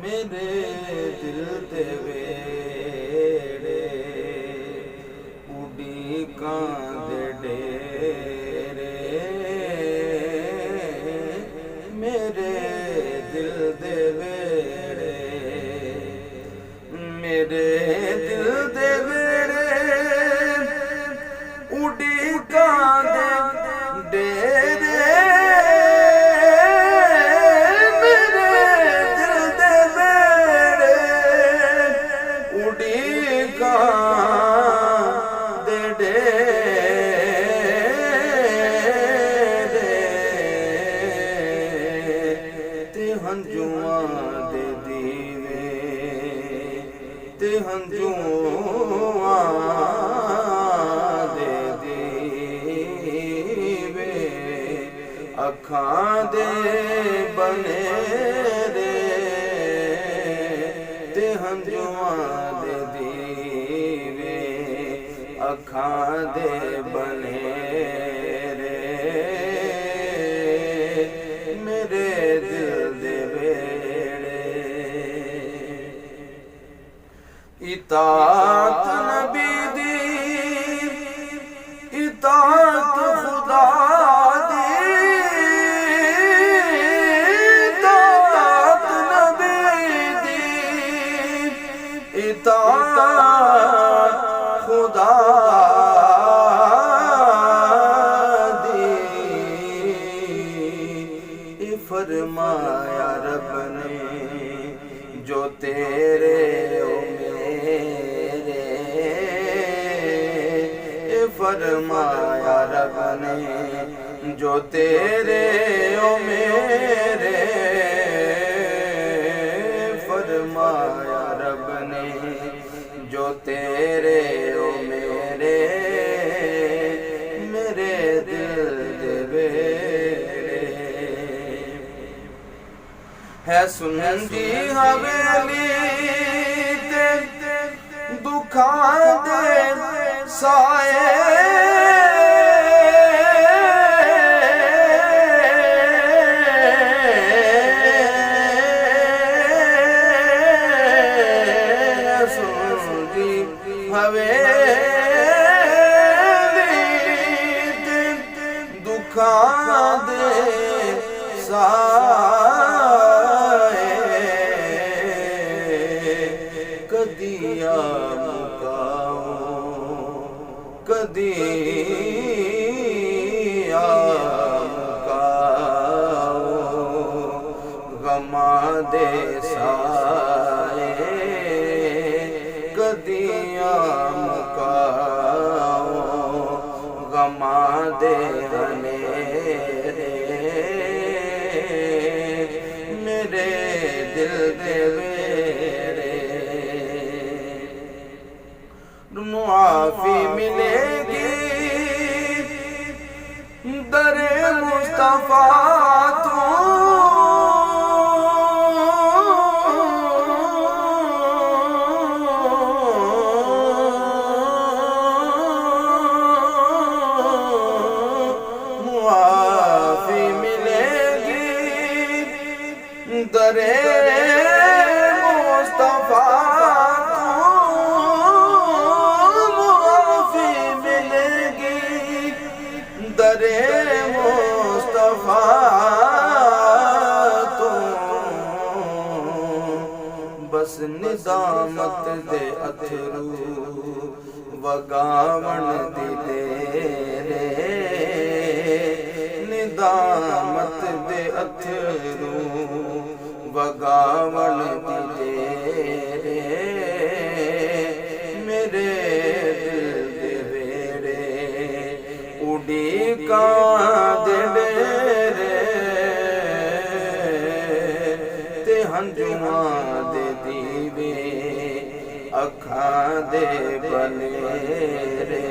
میرے دل دے ویڑے اڈیکاں دے ڈیرے میرے دل دے ویڑے میرے دل دے ویڑے اڈیکاں دے ڈیرے ہنجواں دے دیوے تے ہنجواں دے دیوے اکھاں دے بنے رے تے ہنجواں دے دیوے اکھاں دے بنے رے میرے دل دے ویڑے اطاعت نبی دی اطاعت خدا دی اطاعت نبی دی اطاعت خدا فرمایا رب نے جو تیرے او میرے فرمایا رب نے جو تیرے او میرے فرمایا رب نے جو تیرے او میرے میرے دل دے ہے سنجی حویلی تے دکھاں دے سائے سنجی حویلی تے دکھاں دے سائے کدی آ مکاؤ کدی آ مکاؤ غماں دے سائے کدی آ مکاؤ غماں دے ہنیرے میرے دل دے ویڑے معافی ملے گی در مصطفیٰ تو معافی ملے گی در مصطفیٰ در مصطفیٰ تو بس ندامت دے اتھرو وگاون دی تیرے ندامت دے اتھرو وگاون دی تیرے میرے اڈیکاں دے ڈیرے تے ہنجواں دے دیوے اکھاں دے بنے رے